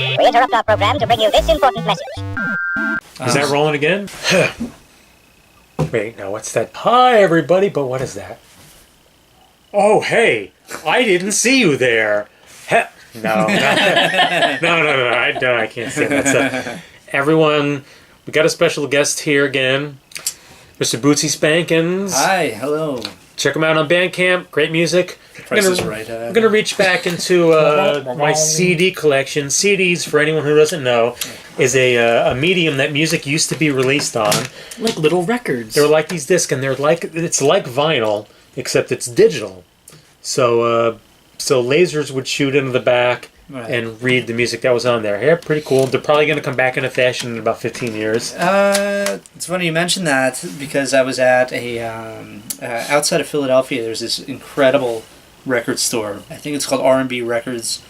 We interrupt our program to bring you this important message. Is that rolling again? Wait, now what's that? Hi, everybody, but what is that? Oh, hey, I didn't see you there. No, I can't say that stuff. Everyone, we got a special guest here again, Mr. Bootsy Spankins. Hi, hello. Check him out on Bandcamp. Great music. Price is right. I'm going to reach back into my CD collection. CDs, for anyone who doesn't know, is a medium that music used to be released on. Like little records. They're like these discs, and it's like vinyl, except it's digital. So lasers would shoot into the back and read the music that was on there. Yeah, pretty cool. They're probably going to come back into fashion in about 15 years. It's funny you mentioned that because I was at a outside of Philadelphia. There's this incredible record store. I think it's called R&B Records,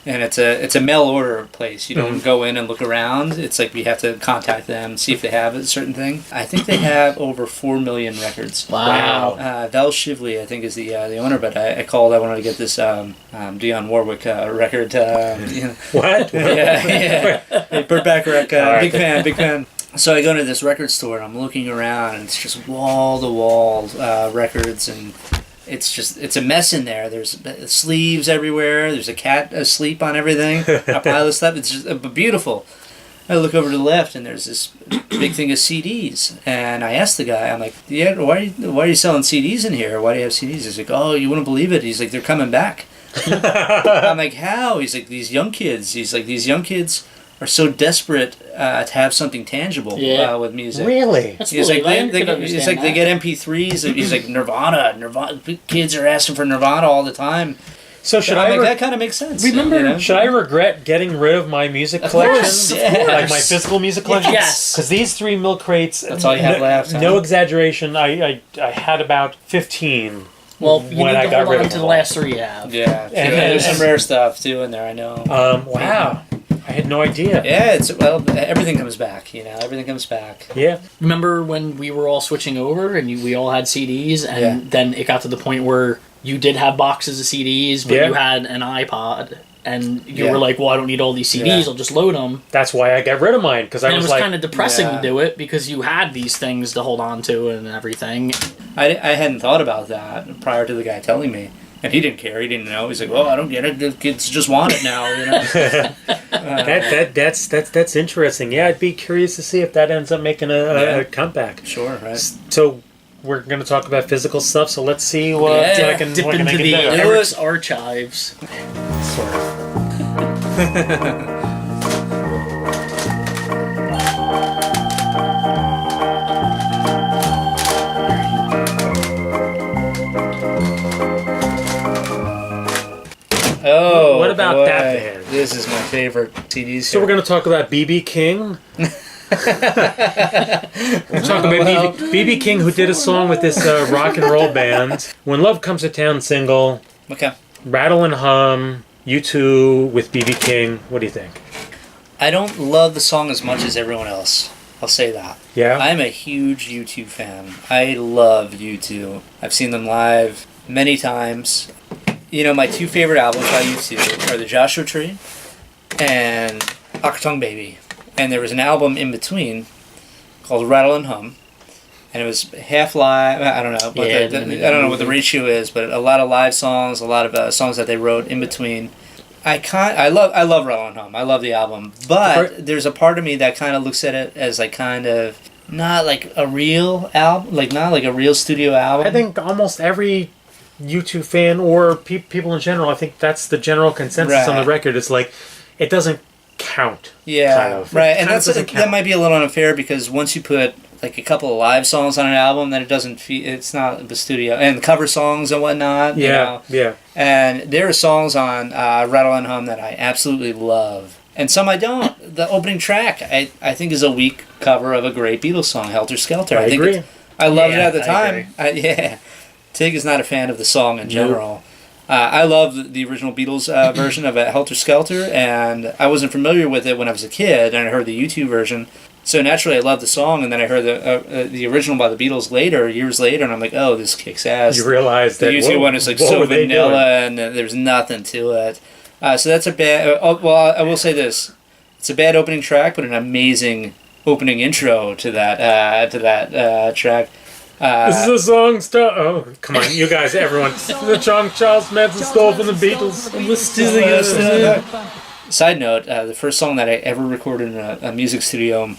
and it's a mail order place. You don't go in and look around. It's like we have to contact them, see if they have a certain thing. I think they have over 4 million records. Wow. Val Shively, I think, is the owner, but I called. I wanted to get this Dionne Warwick record. What? Yeah. Birdback Rec. Right. Big fan. So I go into this record store and I'm looking around, and it's just wall to wall records, and it's a mess in there. There's sleeves everywhere. There's a cat asleep on everything. A pile of stuff. It's just beautiful. I look over to the left, and there's this big thing of CDs. And I asked the guy, I'm like, "Yeah, why are you selling CDs in here? Why do you have CDs?" He's like, "Oh, you wouldn't believe it." He's like, "They're coming back." I'm like, "How?" He's like, "These young kids." He's like, "These young kids are so desperate to have something tangible with music." Really? That's He's really like, they get MP3s. He's like, Nirvana. Kids are asking for Nirvana all the time. So that kind of makes sense. Remember, should I regret getting rid of my music collection? Like my physical music collection? Yes. Because these 3 milk crates, that's all you have left. No exaggeration, I had about 15. Well, you when need I to got hold rid on of to the them. last 3 you have. Yeah. And there's some rare stuff, too, in there, I know. Wow. I had no idea. Yeah, everything comes back, everything comes back. Yeah. Remember when we were all switching over and we all had CDs, and then it got to the point where you did have boxes of CDs, but you had an iPod, and you were like, well, I don't need all these CDs, I'll just load them. That's why I got rid of mine, because it was kind of depressing to do it, because you had these things to hold on to and everything. I hadn't thought about that prior to the guy telling me. And he didn't care. He didn't know. He's like, "Well, I don't get it. The kids just want it now." That's interesting. Yeah, I'd be curious to see if that ends up making a comeback. Sure, right. So we're going to talk about physical stuff. So let's see what I can dip into the Eric's archives. Sort of. Oh, what about that band? This is my favorite CDs. So we're going to talk about B.B. King. We're talking about B.B. King, who did a song with this rock and roll band. When Love Comes to Town single. Okay. Rattle and Hum. U2 with B.B. King. What do you think? I don't love the song as much as everyone else. I'll say that. Yeah? I'm a huge U2 fan. I love U2. I've seen them live many times. My 2 favorite albums by U2 are The Joshua Tree and Achtung Baby. And there was an album in between called Rattle and Hum. And it was half live. I don't know. But I don't know what the ratio is, but a lot of live songs, a lot of songs that they wrote in between. I love Rattle and Hum. I love the album. But there's a part of me that kind of looks at it as like kind of not like a real album, like not like a real studio album. I think almost every U2 fan or people in general, I think that's the general consensus on the record. It's like, it doesn't count. Yeah, kind of. Right. And that might be a little unfair, because once you put like a couple of live songs on an album, then it's not the studio, and cover songs and whatnot. Yeah. And there are songs on Rattle and Hum that I absolutely love, and some I don't. The opening track I think is a weak cover of a great Beatles song, Helter Skelter. I agree. I loved it at the time. Tig is not a fan of the song in general. I love the original Beatles version of Helter Skelter, and I wasn't familiar with it when I was a kid, and I heard the U2 version. So naturally, I loved the song, and then I heard the original by the Beatles years later, and I'm like, oh, this kicks ass. You realize that the U2 one is like so vanilla, and there's nothing to it. So that's a bad. Well, I will say this: it's a bad opening track, but an amazing opening intro to that track. This is a song oh, come on, you guys, everyone. The song Charles Manson stole from the Beatles. Side note, the first song that I ever recorded in a music studio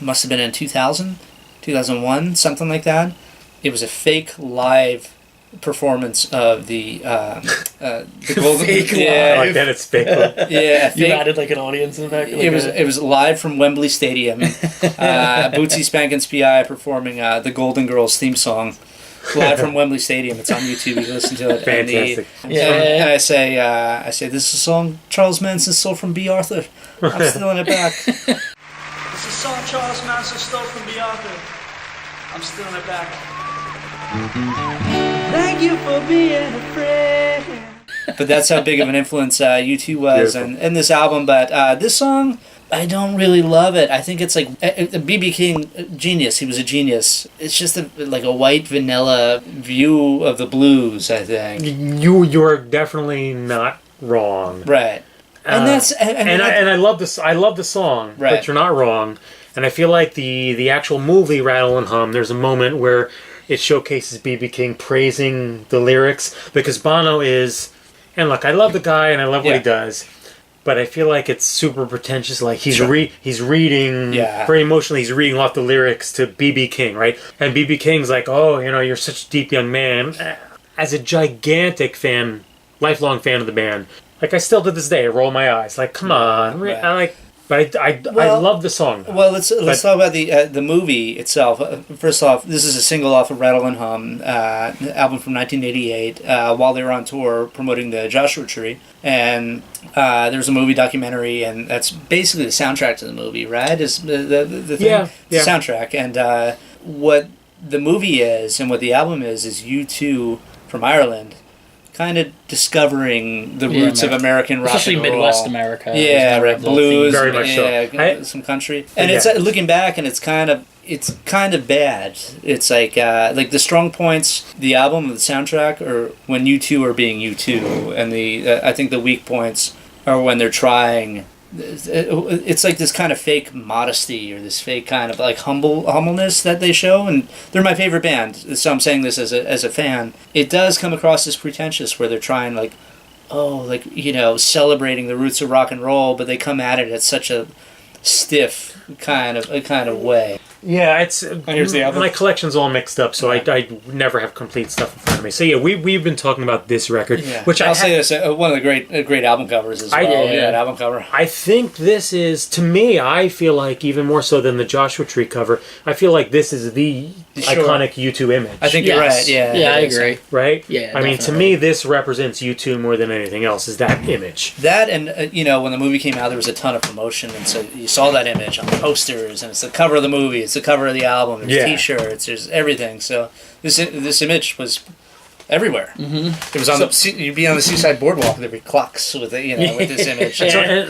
must have been in 2000, 2001, something like that. It was a fake live performance of the Golden... Fake live? I like that, it's fake. Yeah, you added like an audience in the back? Like it was live from Wembley Stadium. Bootsy Spankins PI performing the Golden Girls theme song live from Wembley Stadium. It's on YouTube. You can listen to it. Fantastic. And I say, this is a song Charles Manson stole from B. Arthur. I'm stealing it back. It's a song Charles Manson stole from B. Arthur. I'm stealing it back. Thank you for being a friend. But that's how big of an influence U2 was in this album. But this song, I don't really love it. I think it's like B.B. King, genius. He was a genius. It's just like a white vanilla view of the blues, I think. You're definitely not wrong. Right. And I love this. I love the song, right. But you're not wrong. And I feel like the actual movie Rattle and Hum, there's a moment where it showcases B.B. King praising the lyrics, because Bono is, and look, I love the guy and I love what he does, but I feel like it's super pretentious. Like he's reading very emotionally. He's reading off the lyrics to B.B. King, right? And B.B. King's like, "Oh, you're such a deep young man." As a gigantic fan, lifelong fan of the band, like I still to this day I roll my eyes. Like, come on, right. But I love the song. Well, let's talk about the movie itself. First off, this is a single off of Rattle and Hum, album from 1988, while they were on tour promoting the Joshua Tree. And there's a movie documentary, and that's basically the soundtrack to the movie, right? Is the thing? The soundtrack. And what the movie is and what the album is U2 from Ireland, kind of discovering the roots of American rock especially and roll. Midwest America. Yeah, right. Blues, very much so. Some country, and it's looking back, and it's kind of bad. It's like the strong points, the album, the soundtrack, or when U2 are being U2, and I think the weak points are when they're trying. It's like this kind of fake modesty or this fake kind of like humbleness that they show, and they're my favorite band. So I'm saying this as a fan. It does come across as pretentious, where they're trying celebrating the roots of rock and roll, but they come at it at such a stiff kind of way. Yeah, it's here's the album. My collection's all mixed up, so I never have complete stuff in front of me. So yeah, we've been talking about this record, which I'll say this: one of the great album covers as well. That album cover. I think this is, to me, I feel like even more so than the Joshua Tree cover, I feel like this is the iconic U2 image. I think you're right. Yeah, I agree. Right? Yeah, I mean, to me, this represents U2 more than anything else. Is that image? That and when the movie came out, there was a ton of promotion, and so you saw that image on the posters, and it's the cover of the movie, it's the cover of the album. There's T-shirts, there's everything. So this image was everywhere. Mm-hmm. It was on you'd be on the Seaside Boardwalk, there'd be clocks with with this image.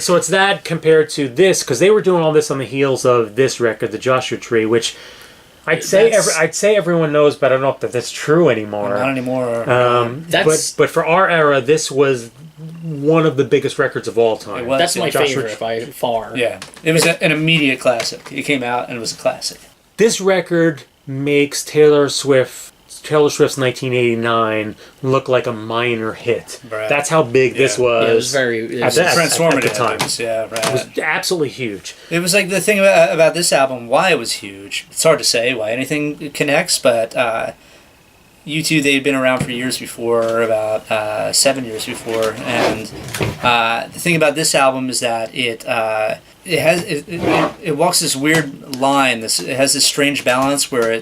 So it's that compared to this, because they were doing all this on the heels of this record, the Joshua Tree, which I'd say everyone knows, but I don't know if that's true anymore. Not anymore. But for our era, this was one of the biggest records of all time. That's my favorite by far. Yeah, it was an immediate classic. It came out and it was a classic. This record makes Taylor Swift's 1989 look like a minor hit. Right. That's how big this was. Yeah, it was very transformative at the time. It was absolutely huge. It was like the thing about this album, why it was huge. It's hard to say why anything connects, but U2, they'd been around for years before, about 7 years before, and the thing about this album is that it walks this weird line. It has this strange balance where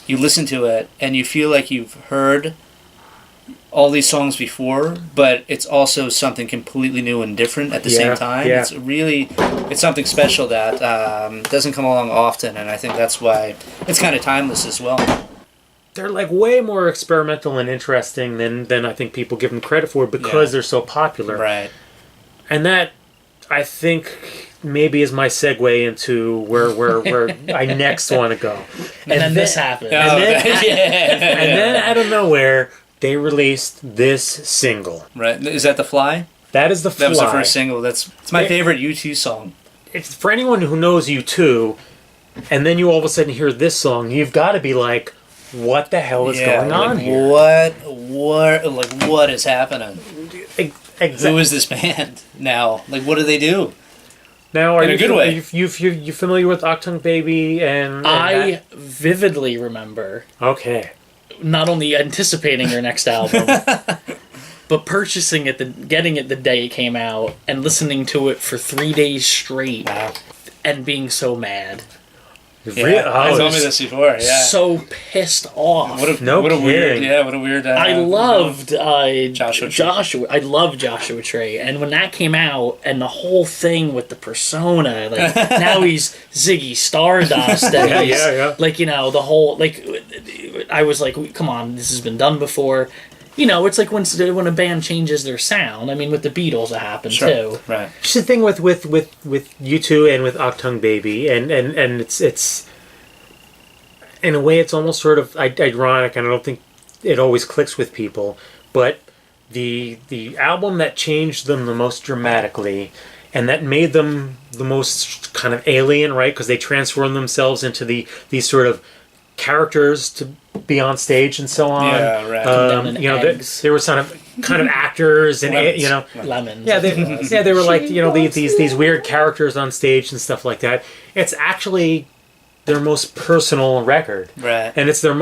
you listen to it and you feel like you've heard all these songs before, but it's also something completely new and different at the same time. Yeah. It's something special that doesn't come along often, and I think that's why it's kind of timeless as well. They're like way more experimental and interesting than I think people give them credit for, because they're so popular. Right. And that, I think, maybe is my segue into where I next want to go. And then this happened. And then out of nowhere, they released this single. Right. Is that The Fly? That is the Fly. That was the first single. It's my favorite U2 song. If for anyone who knows U2, and then you all of a sudden hear this song, you've got to be like, what the hell is going on here? What is happening? Exactly. Who is this band now? Like, what do they do? Now, are In a good way. You familiar with Achtung Baby and I vividly remember. Okay. Not only anticipating their next album, but purchasing it, getting it the day it came out, and listening to it for 3 days straight, and being so mad. I told me this before. Yeah, so pissed off. What a weird. I loved Joshua. I loved Joshua Tree, and when that came out, and the whole thing with the persona, like now he's Ziggy Stardust, and he's like, you know, the whole like. I was like, come on, this has been done before. You know, it's like when a band changes their sound. I mean, with the Beatles, it happened too. Right. It's the thing with U2 and with Achtung Baby, and it's in a way it's almost sort of ironic, and I don't think it always clicks with people. But the album that changed them the most dramatically, and that made them the most kind of alien, right? Because they transformed themselves into these sort of characters to be on stage and so on. Yeah, right. You know, there were kind of actors and Lemons. you know, Lemons. Yeah, they were like, you know, these weird characters on stage and stuff like that. It's actually their most personal record, right? And it's the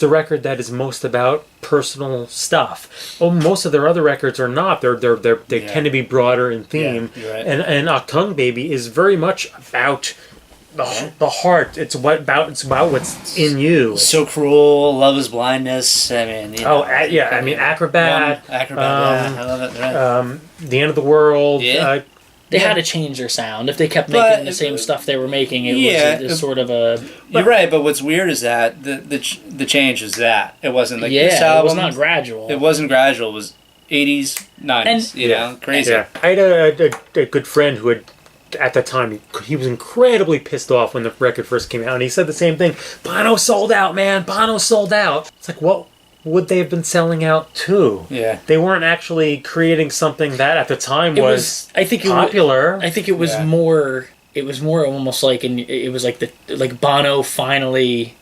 record that is most about personal stuff. Oh, most of their other records are not. They tend to be broader in theme. Yeah, you're right. And Achtung Baby is very much about the heart. It's about what's in you. So Cruel, Love Is Blindness. I mean, you know, I mean, Acrobat. Acrobat. I love it. Right. The End of the World. Yeah. They had to change their sound. If they kept making the same stuff they were making, it was sort of a... You're right, but what's weird is that the change is that. It wasn't like this album. It was not gradual. It wasn't gradual. It was 80s, 90s, you know? Crazy. Yeah. I had a good friend who had, at the time, he was incredibly pissed off when the record first came out, and he said the same thing. Bono sold out, man. Bono sold out. It's like, what would they have been selling out to? Yeah. They weren't actually creating something that at the time was popular. I think it was more. It was more almost like, it was like Bono finally,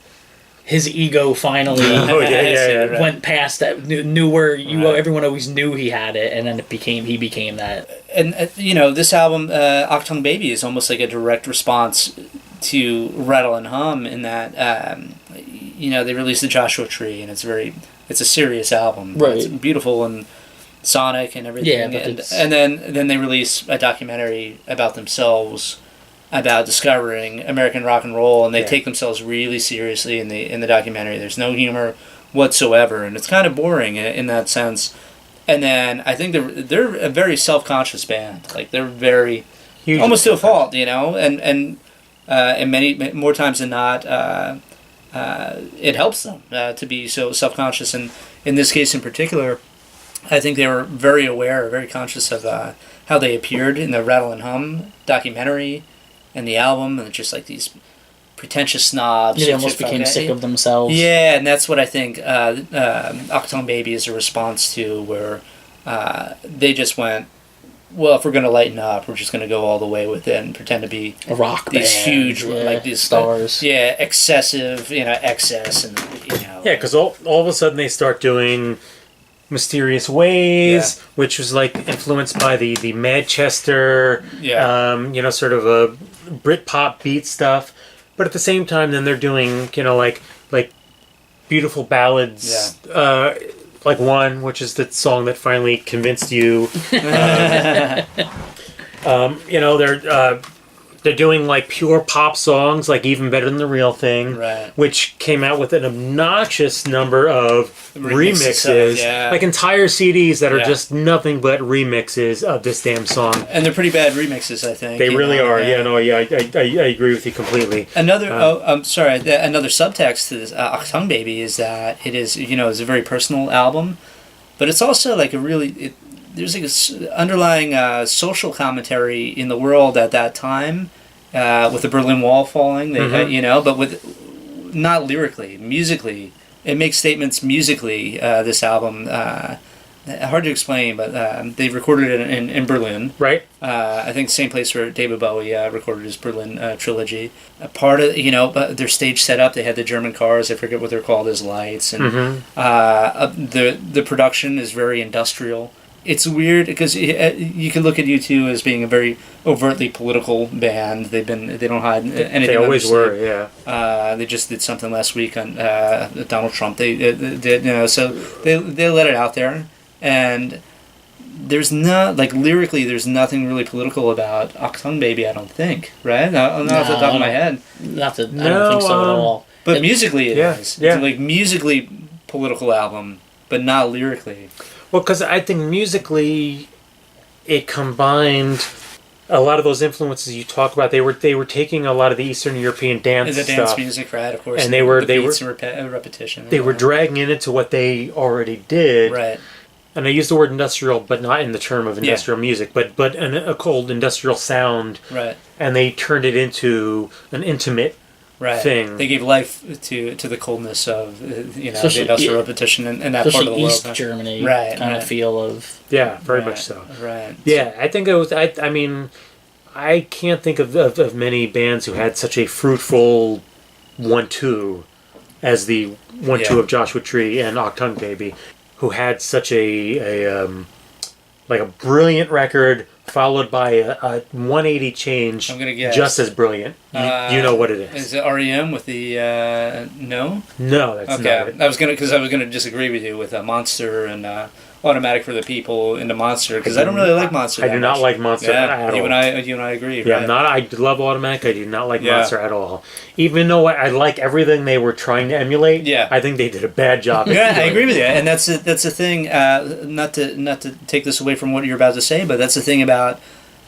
his ego finally went past that. Knew where everyone always knew he had it, and then he became that. And you know, this album, Achtung Baby, is almost like a direct response to Rattle and Hum in that. You know, they released the Joshua Tree, and it's a serious album. Right. It's beautiful and sonic and everything. Yeah, and then they release a documentary about themselves, about discovering American rock and roll, and they take themselves really seriously in the documentary. There's no humor whatsoever, and it's kind of boring in that sense. And then I think they're a very self-conscious band. Like, they're very almost to a fault, you know, and many more times than not. It helps them to be so self-conscious, and in this case in particular, I think they were very aware, very conscious of how they appeared in the Rattle and Hum documentary and the album, and just like these pretentious snobs. They almost became sick of themselves. Yeah, and that's what I think Achtung Baby is a response to, where they just went, well, if we're going to lighten up, we're just going to go all the way with it and pretend to be a rock these band, huge, like these stars. Excessive, you know, excess, and you know. Yeah, because all of a sudden they start doing Mysterious Ways, which was like influenced by the Manchester, you know, sort of a Britpop beat stuff. But at the same time, then they're doing, you know, like beautiful ballads. Like One, which is the song that finally convinced you. You know, they're doing like pure pop songs, like Even Better Than the Real Thing, which came out with an obnoxious number of remixes, like entire CDs that are just nothing but remixes of this damn song. And they're pretty bad remixes, I think. They really are. I agree with you completely. Another, another subtext to this Achtung Baby is that it is, you know, it's a very personal album, but it's also like there's like an underlying social commentary in the world at that time, with the Berlin Wall falling, you know, but with not lyrically, musically. It makes statements musically, this album, hard to explain, but they recorded it in Berlin. Right. I think the same place where David Bowie recorded his Berlin trilogy. A part of, their stage setup, they had the German cars, I forget what they're called, as lights. And the production is very industrial. It's weird because you can look at U2 as being a very overtly political band. They don't hide anything. They always were, yeah. They just did something last week on Donald Trump. They did, so they let it out there, and there's not lyrically. There's nothing really political about Achtung Baby. I don't think, right? Not off the top of my head. I don't think so at all. But musically, it is. Yeah. It's a musically political album, but not lyrically. Well, because I think musically, it combined a lot of those influences you talk about. They were taking a lot of the Eastern European dance the dance stuff, music, right? Of course, and they were repetition. They were dragging it into what they already did, right? And I use the word industrial, but not in the term of industrial music, but a cold industrial sound, right? And they turned it into an intimate. Right. Thing. They gave life to the coldness of the industrial repetition in that part of the world. East Germany, right? Kind of feel of very much so. Right. Yeah, I think it was. I mean, I can't think of many bands who had such a fruitful 1-2 as the 1-2 of Joshua Tree and Achtung Baby, who had such a brilliant record. Followed by a 180 change, I'm gonna guess. Just as brilliant. You know what it is. Is it REM with the no? No, that's not it. I was gonna disagree with you with Monster and Automatic for the People into Monster because I don't really like Monster. I do not like Monster at all. You and I agree. Yeah, right? I love Automatic. I do not like Monster at all. Even though I like everything they were trying to emulate. Yeah. I think they did a bad job. Yeah, I agree with you, and that's the thing. Not to take this away from what you're about to say, but that's the thing about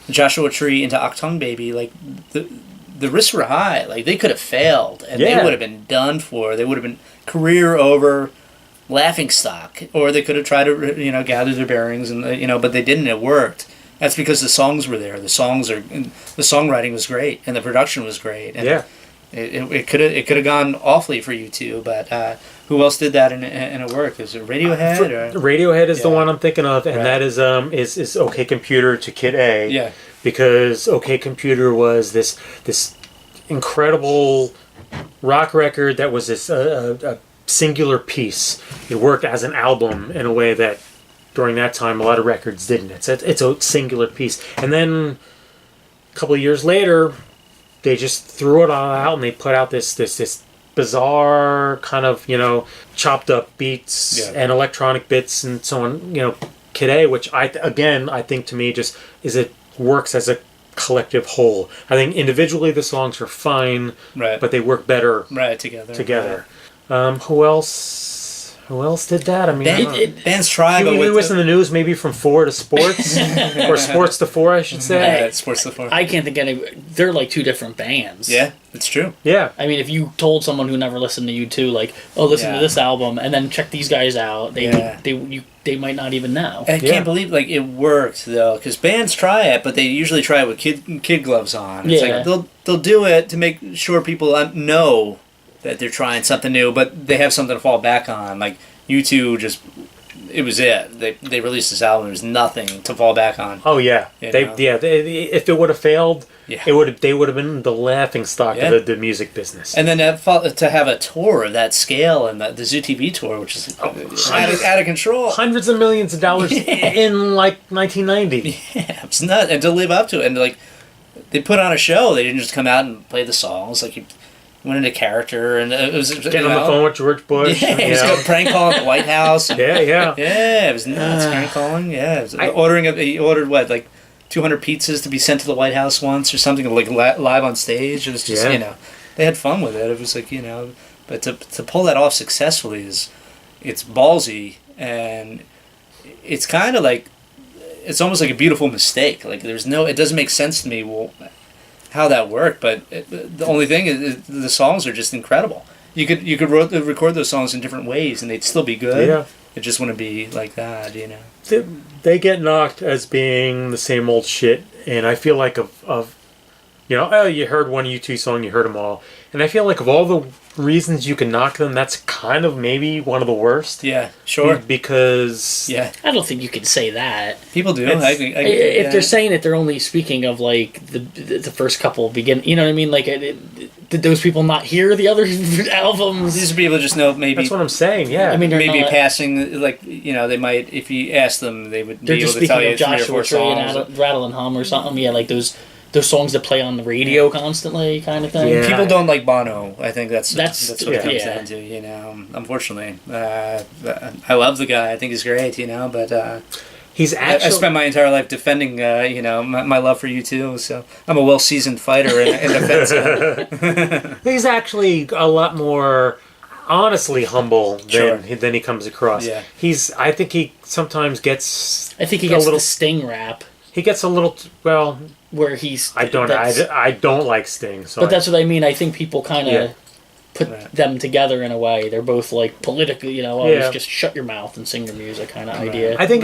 Joshua Tree into Achtung Baby. Like the risks were high. Like they could have failed, and they would have been done for. They would have been career over. Laughing stock, or they could have tried to gather their bearings, and but they didn't. It worked. That's because the songs were there. The songwriting was great, and the production was great. And it could have gone awfully for U2, but who else did that in a work? Is it Radiohead? Radiohead is the one I'm thinking of, and that is OK Computer to Kid A. Yeah, because OK Computer was this incredible rock record that was this a singular piece. It worked as an album in a way that during that time a lot of records didn't. It's a singular piece. And then a couple of years later, they just threw it all out and they put out this bizarre kind of chopped up beats and electronic bits and so on. Kid A, which I think to me just it works as a collective whole. I think individually the songs are fine, but they work better together. Who else did that? I mean, bands try. But was in the news maybe from 4 to sports, or sports to 4, I should say. Sports to 4. I can't think any. They're like two different bands. Yeah, it's true. Yeah. I mean, if you told someone who never listened to U2, like, oh, listen to this album, and then check these guys out, they might not even know. I can't believe it worked though, because bands try it, but they usually try it with kid gloves on. It's like they'll do it to make sure people know that they're trying something new, but they have something to fall back on. Like U2 it was it. They released this album. There's nothing to fall back on. Oh yeah, if it would have failed, they would have been the laughing stock of the music business. And then to have a tour of that scale and the Zoo TV tour, which is out of control, hundreds of millions of dollars in like 1990. Yeah, it's nuts. And to live up to it, and they put on a show. They didn't just come out and play the songs like you. Went into character, and it was getting on the phone with George Bush. Yeah, he was prank calling at the White House. Yeah. It was nuts. Prank calling. Yeah, he ordered what 200 pizzas to be sent to the White House once or something, live on stage. It was just they had fun with it. It was but to pull that off successfully it's ballsy, and it's kind of it's almost like a beautiful mistake. Like it doesn't make sense to me. Well, how that worked, but the only thing is the songs are just incredible. You could record those songs in different ways and they'd still be good. Yeah. It just wouldn't be like that, They get knocked as being the same old shit, and I feel like you heard one U2 song, you heard them all. And I feel like of all the reasons you can knock them, that's kind of maybe one of the worst. Yeah, sure. Because... Yeah. I don't think you can say that. People do. If they're saying it, they're only speaking of, like, the first couple begin... You know what I mean? Like, did those people not hear the other albums? These people just know maybe... That's what I'm saying, yeah. I mean, maybe passing, like, they might... If you ask them, they would be able to tell you 3 or 4 songs. And Rattle and Hum or something. Yeah, like those songs that play on the radio constantly, kind of thing. Yeah. People don't like Bono. I think that's what it comes yeah. down to. Unfortunately, I love the guy. I think he's great. But he's actually. I spent my entire life defending. My love for U2. So I'm a well-seasoned fighter in defense. He's actually a lot more honestly humble than he comes across. Yeah. I think he sometimes gets. I think he gets the Sting rap. He gets a little where he's. I don't like Sting, so but that's what I mean. I think people kind of put them together in a way. They're both like politically, just shut your mouth and sing your music kind of idea. I think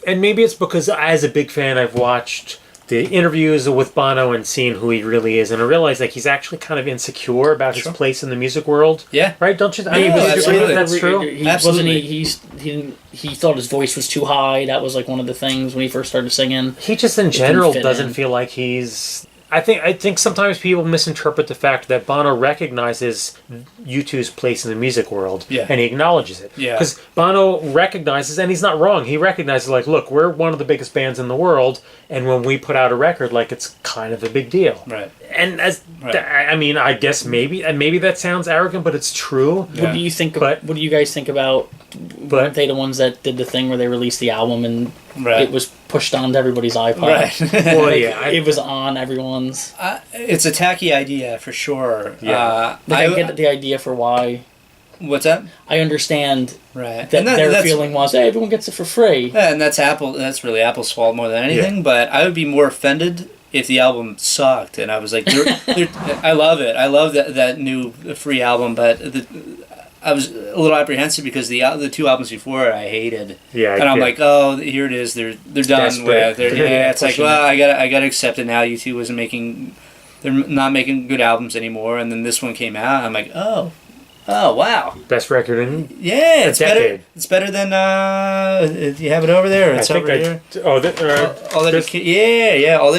and maybe it's because as a big fan, I've watched the interviews with Bono and seen who he really is, and I realized like he's actually kind of insecure about his place in the music world. Yeah, right? Don't you? Absolutely. That's true. He thought his voice was too high. That was like one of the things when he first started singing. He just in general doesn't feel like he's. I think sometimes people misinterpret the fact that Bono recognizes U2's place in the music world, and he acknowledges it. Because Bono recognizes, and he's not wrong, he recognizes, like, look, we're one of the biggest bands in the world, and when we put out a record, like, it's kind of a big deal. Right. And I mean, I guess maybe that sounds arrogant, but it's true. Yeah. What do you think? What do you guys think about? Weren't they the ones that did the thing where they released the album and it was pushed onto everybody's iPod? Right. Well, it was on everyone's. It's a tacky idea for sure. Yeah. I get the idea for why. What's that? I understand. Right. That their feeling was, hey, everyone gets it for free. Yeah, and that's Apple. That's really Apple's fault more than anything. Yeah. But I would be more offended if the album sucked, and I was like, I love it. I love that new free album, but I was a little apprehensive because the 2 albums before I hated. Yeah. And I'm like, oh, here it is. They're done with. It's like, well, I gotta accept it now. U2 wasn't making. They're not making good albums anymore, and then this one came out. I'm like, oh wow, best record in it's decade. Better. It's better than. Do you have it over there? It's over here. All that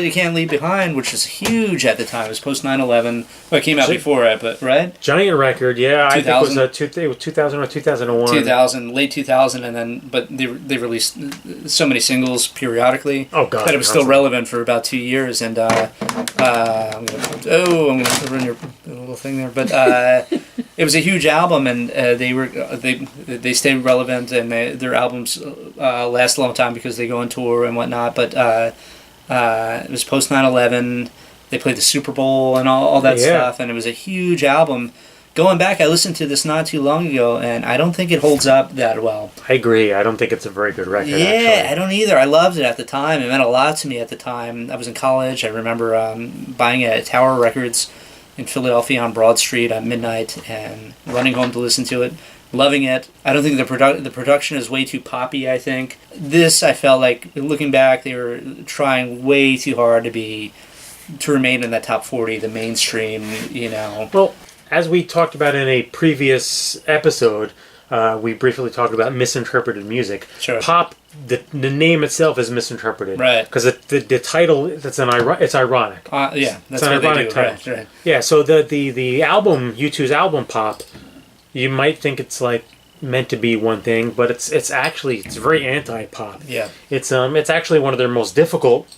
you can't leave behind, which was huge at the time. It was post 9/11. Well, it came out before it, but right. Giant record, yeah. I think it was 2000 or 2001. 2000, late 2000, and then they released so many singles periodically. Oh god, that it was still relevant for about 2 years. And I'm gonna ruin your little thing there, but it was a huge album, and they stayed relevant, and their albums last a long time because they go on tour and whatnot. But it was post 9/11. They played the Super Bowl and all that stuff, and it was a huge album. Going back, I listened to this not too long ago, and I don't think it holds up that well. I agree. I don't think it's a very good record. Yeah, actually. I don't either. I loved it at the time. It meant a lot to me at the time. I was in college. I remember buying it at Tower Records in Philadelphia on Broad Street at midnight and running home to listen to it, loving it. I don't think the production is way too poppy, I think. This, I felt like, looking back, they were trying way too hard to remain in that top 40, the mainstream, Well, as we talked about in a previous episode, we briefly talked about misinterpreted music. Sure. Pop, the name itself is misinterpreted. Right. Because the title, it's ironic. Yeah, that's it's an what ironic they do. title. Right. Yeah, so the album, U2's album Pop, you might think it's like meant to be one thing, but it's very anti-pop. Yeah. It's actually one of their most difficult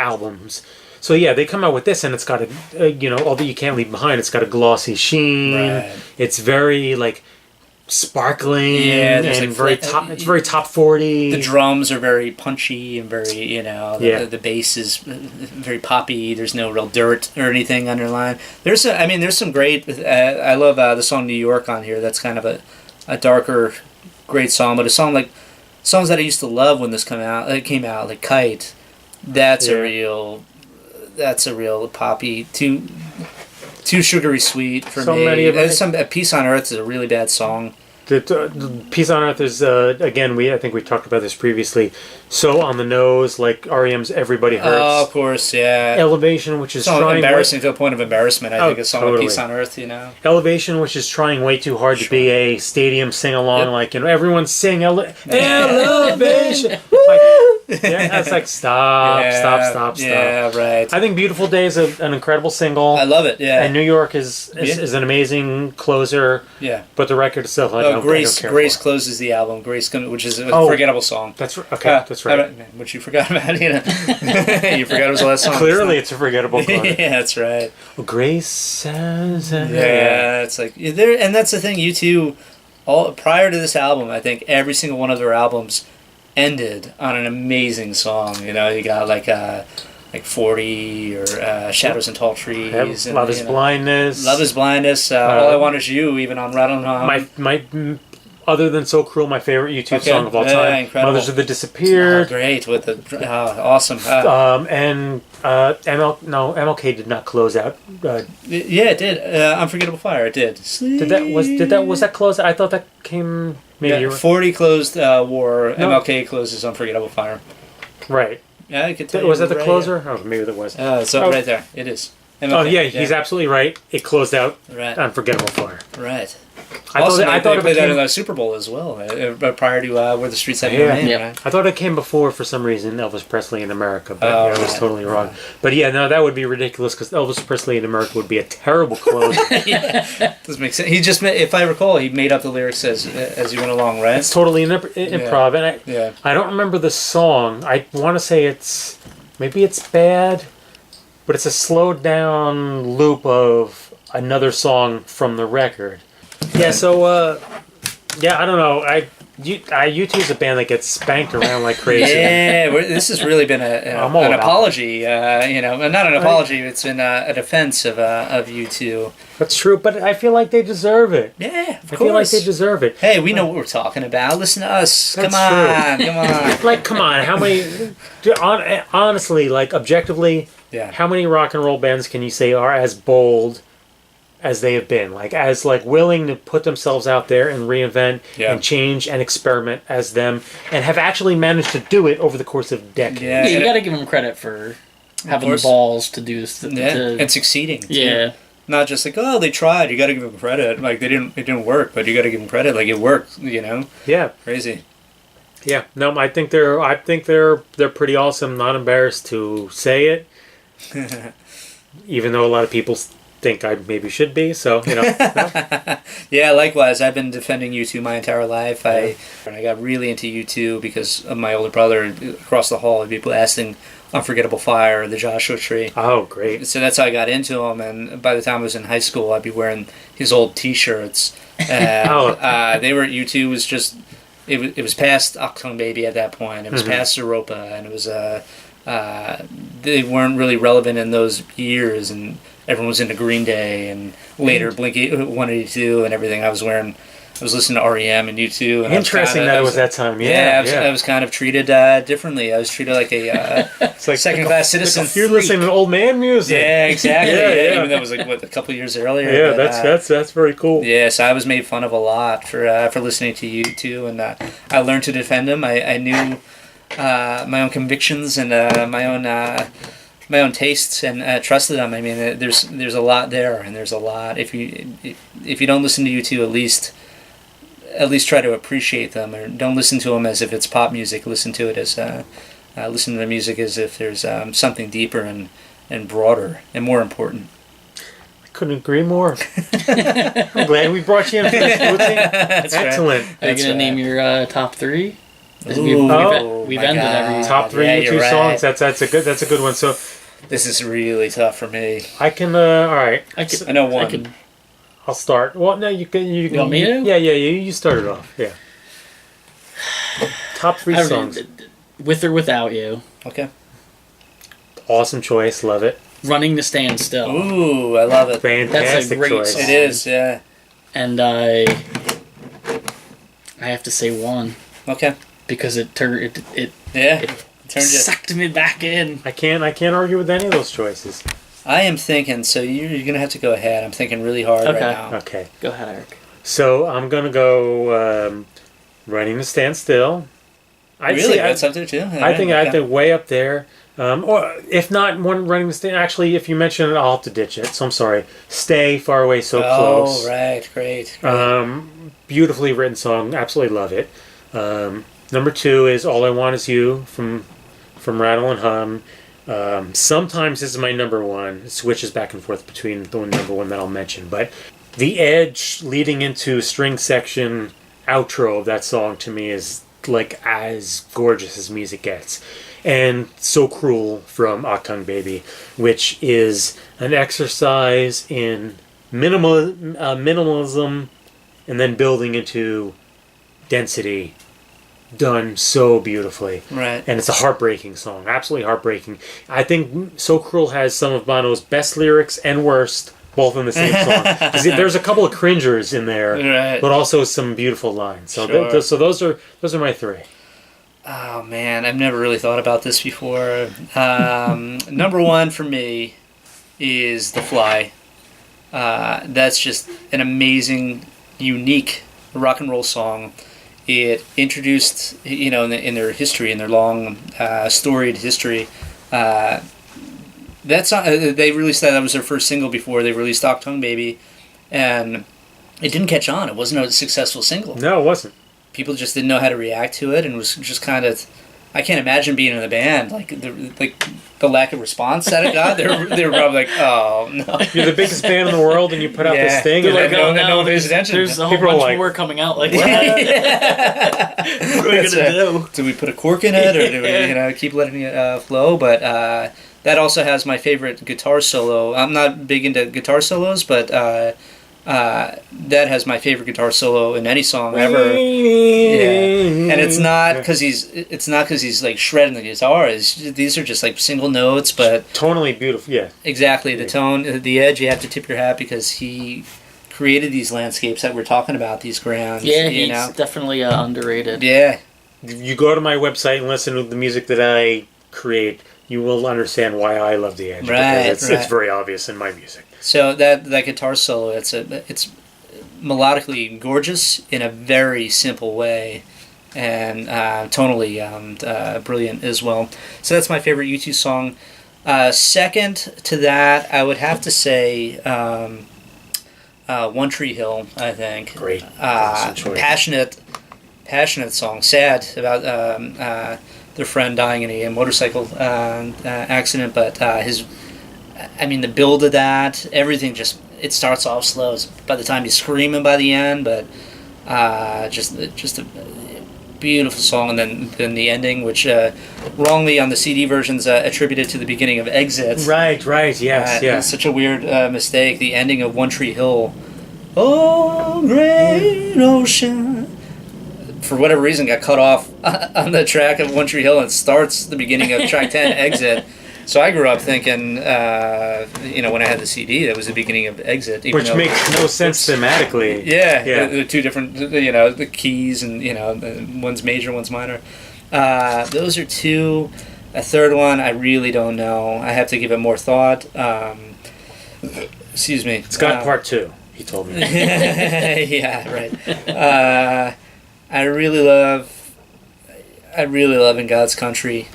albums. So yeah, they come out with this, and it's got all that you can't leave behind. It's got a glossy sheen. Right. It's very like sparkling. Yeah, and very top. It's very top 40. The drums are very punchy and very the bass is very poppy. There's no real dirt or anything underlined. There's some great. I love the song New York on here. That's kind of a darker, great song, but a song like songs that I used to love when this came out like Kite. That's a real poppy, too sugary sweet for me. A Piece on Earth is a really bad song. The Peace on Earth is again. I think we talked about this previously. So on the nose, like REM's "Everybody Hurts." Oh, of course, yeah. Elevation, which is so trying embarrassing to a point of embarrassment. I think a song totally. like "Peace on Earth," you know. Elevation, which is trying way too hard to be a stadium sing along, like everyone sing Elevation. Yeah, that's like stop. Yeah, right. I think "Beautiful Day" is an incredible single. I love it. Yeah, and New York is an amazing closer. Yeah, but the record itself, I don't care Grace for. closes the album. Grace, which is a forgettable song. That's okay. That's right. Which you forgot about, you know. You forgot it was the last song. Clearly, it's a forgettable song. Yeah, that's right. Well, Grace says. Yeah, it's like there, and that's the thing. U2, all prior to this album, I think every single one of their albums ended on an amazing song. You know, you got like 40 or Shadows and Tall Trees. Love is Blindness. Love is Blindness. All I Want Is You, even on Rattle and Hum. My other than So Cruel, my favorite U2 song of all time. Incredible. Mothers of the Disappeared. Oh, great with the awesome. And MLK did not close out. Yeah, it did. Unforgettable Fire. It did. Was that close? I thought that came maybe. 40 closed War. No. MLK closes Unforgettable Fire. Right. Yeah, I could tell was that the right closer? Oh, maybe that was. Right there. It is. MLK, oh yeah, he's absolutely right. It closed out Unforgettable Fire. Right. I thought they played that in the Super Bowl as well, prior to Where the Streets Have No Name. Yeah. Right? I thought it came before, for some reason, Elvis Presley in America, but I was totally wrong. But yeah, no, that would be ridiculous because Elvis Presley in America would be a terrible close. Doesn't make sense. He just, if I recall, he made up the lyrics as he went along, right? It's totally improv, and I don't remember the song. I want to say maybe it's Bad, but it's a slowed down loop of another song from the record. Yeah, so, I don't know. U2 is a band that gets spanked around like crazy. Yeah, this has really been an apology. Not an apology. It's been a defense of U2. That's true, but I feel like they deserve it. Yeah, of course. I feel like they deserve it. Hey, we know what we're talking about. Listen to us. That's come on. Like, come on. How many? Honestly, like objectively, how many rock and roll bands can you say are as bold as they have been, as willing to put themselves out there and reinvent and change and experiment as them, and have actually managed to do it over the course of decades? Yeah, you got to give them credit for having the balls to do this, and succeeding. Yeah, not just they tried. You got to give them credit. It didn't work, but you got to give them credit. It worked. Yeah, crazy. Yeah, no, I think they're pretty awesome. Not embarrassed to say it, even though a lot of people think I maybe should be, so no. Yeah, likewise. I've been defending U2 my entire life. I got really into U2 because of my older brother. Across the hall, people asking Unforgettable Fire, The Joshua Tree. Oh, great. So that's how I got into him, and by the time I was in high school, I'd be wearing his old t-shirts. They were, U2 was just, it was past Achtung Baby at that point. It was past Europa, and it was, they weren't really relevant in those years, and everyone was into Green Day, and later Blink-182 and everything. I was listening to REM and U2. And interesting that it was that time. I was kind of treated differently. I was treated like a second-class citizen. You're listening to old man music. Yeah, exactly. Even though it was a couple of years earlier. Yeah, but, that's very cool. Yeah, so I was made fun of a lot for listening to U2, and I learned to defend them. I knew my own convictions and my own tastes, and trusted them. I mean, there's a lot there, and there's a lot. If you don't listen to U2, at least try to appreciate them, or don't listen to them as if it's pop music. Listen to it as listen to the music as if there's something deeper and broader and more important. I couldn't agree more. I'm glad we brought you in for this, Bootsy. Excellent. Are you gonna name your top three? We've ended every top three U2 songs. That's a good one. So this is really tough for me. I can. All right. I know one. I'll start. Well, no, you can. You want me to? Yeah. You started off. Yeah. Top three songs. With or Without You. Okay. Awesome choice. Love it. Running to Stand Still. Ooh, I love it. Fantastic That's a great choice. song. It is, yeah. And I have to say One. Okay. Because it turned sucked me back in. I can't argue with any of those choices. I am thinking, so you're going to have to go ahead. I'm thinking really hard right now. Okay. Go ahead, Eric. So I'm gonna go Running to Stand Still. Really? That's up there too? I think way up there. Or if not one Running to Stand, actually, if you mention it, I'll have to ditch it. So I'm sorry. Stay, Far Away, So Close. Oh, right. Great. Beautifully written song. Absolutely love it. Number 2 is All I Want Is You from Rattle and Hum. Sometimes this is my number 1. It switches back and forth between the number 1 that I'll mention. But the edge leading into string section outro of that song to me is like as gorgeous as music gets. And So Cruel from Achtung Baby, which is an exercise in minimalism and then building into density, done so beautifully. Right. And it's a heartbreaking song, absolutely heartbreaking. I think So Cruel has some of Bono's best lyrics and worst, both in the same song. 'Cause there's a couple of cringers in there, right, but also some beautiful lines. So, sure. So those are my 3. Oh man, I've never really thought about this before. Number 1 for me is The Fly. That's just an amazing, unique rock and roll song. It introduced, in their history, in their long, storied history. That song, they released that was their first single before they released Achtung Baby, and it didn't catch on. It wasn't a successful single. No, it wasn't. People just didn't know how to react to it, and it was just kind of. I can't imagine being in the band the lack of response that it got. They were probably like, "Oh no, you're the biggest band in the world, and you put out this thing." They're and like, no one pays attention. There's a whole bunch more coming out. Like, what are we gonna do? Do we put a cork in it, or do we keep letting it flow? But that also has my favorite guitar solo. I'm not big into guitar solos, but that has my favorite guitar solo in any song ever. Yeah. And it's not because he's like shredding the guitar. These are just like single notes, but tonally beautiful. Yeah, exactly. The tone, the edge. You have to tip your hat because he created these landscapes that we're talking about. These grounds. Yeah, he's definitely underrated. Yeah. You go to my website and listen to the music that I create. You will understand why I love the edge. Right, because it's very obvious in my music. So that guitar solo, it's melodically gorgeous in a very simple way, and tonally brilliant as well. So that's my favorite U2 song. Second to that, I would have to say One Tree Hill. I think great, passionate song. Sad about their friend dying in a motorcycle accident, but the build of that, everything it starts off slow. By the time he's screaming by the end, but just a beautiful song, and then the ending, which wrongly on the CD versions attributed to the beginning of Exit. Right, yes, yeah. It's such a weird mistake. The ending of One Tree Hill. Oh, great ocean. For whatever reason, got cut off on the track of One Tree Hill, and starts the beginning of track 10, Exit. So I grew up thinking, when I had the CD, that was the beginning of Exit. Which makes no sense thematically. Yeah. The two different, the keys, and, one's major, one's minor. Those are 2. A third one, I really don't know. I have to give it more thought. Excuse me. It's got part 2, he told me. Yeah, right. I really love In God's Country.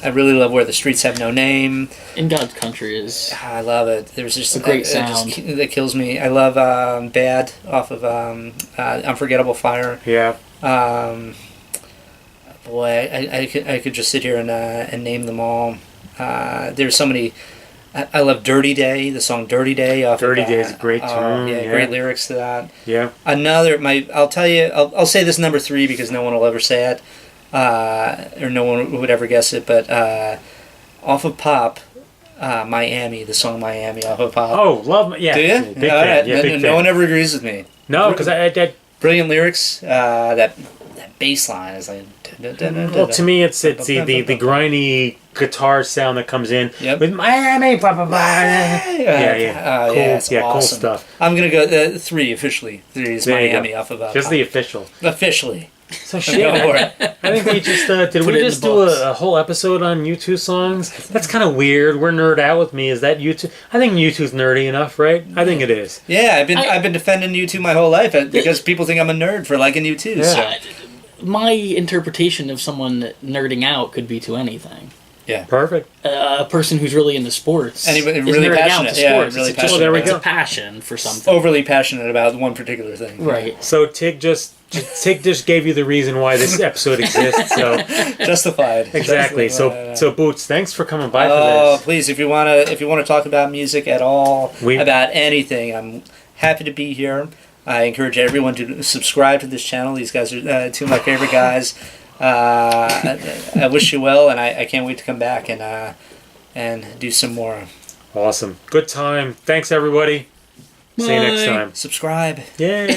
I really love Where the Streets Have No Name. In God's Country is... I love it. There's just a great sound. That kills me. I love Bad off of Unforgettable Fire. Yeah. Boy, I could just sit here and name them all. There's so many... I love Dirty Day, the song Dirty Day. Dirty Day is a great tune. Great lyrics to that. Yeah. I'll tell you, I'll say this number 3 because no one will ever say it. Or no one would ever guess it, but off of Pop, Miami, the song Miami off of Pop. Oh, love, yeah. Do you? Big fan. Yeah, big fan. No one ever agrees with me. No, because I brilliant lyrics. That bass line is like. Well, to me, it's the grindy guitar sound that comes in with Miami. Blah, blah, blah. It's cool awesome stuff. I'm gonna go 3 officially. 3 is Miami off of just the official. Officially. So shit. I think we just did. We just do a whole episode on U2 songs? That's kind of weird. We're nerd out with me. Is that U2? I think U2's nerdy enough, right? I think it is. Yeah, I've been defending U2 my whole life because people think I'm a nerd for liking U2. Yeah. So. My interpretation of someone nerding out could be to anything. Yeah. Perfect. A person who's really into sports. Anybody is really nerding passionate. out to sports. Yeah, really it's passionate. Well, there we it's go. a passion for something. Overly passionate about one particular thing. Right. So Tig just gave you the reason why this episode exists. So Justified. exactly. Justified. So Boots, thanks for coming by for Oh, this. please, if you wanna talk about music at all, about anything, I'm happy to be here. I encourage everyone to subscribe to this channel. These guys are two of my favorite guys. I wish you well, and I can't wait to come back and do some more. Awesome. Good time. Thanks, everybody. See you next time. Subscribe. Yay.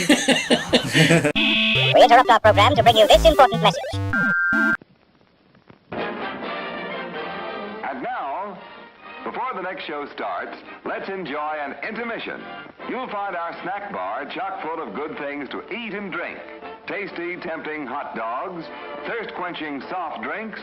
We interrupt our program to bring you this important message. And now, before the next show starts, let's enjoy an intermission. You'll find our snack bar chock full of good things to eat and drink. Tasty, tempting hot dogs, thirst-quenching soft drinks,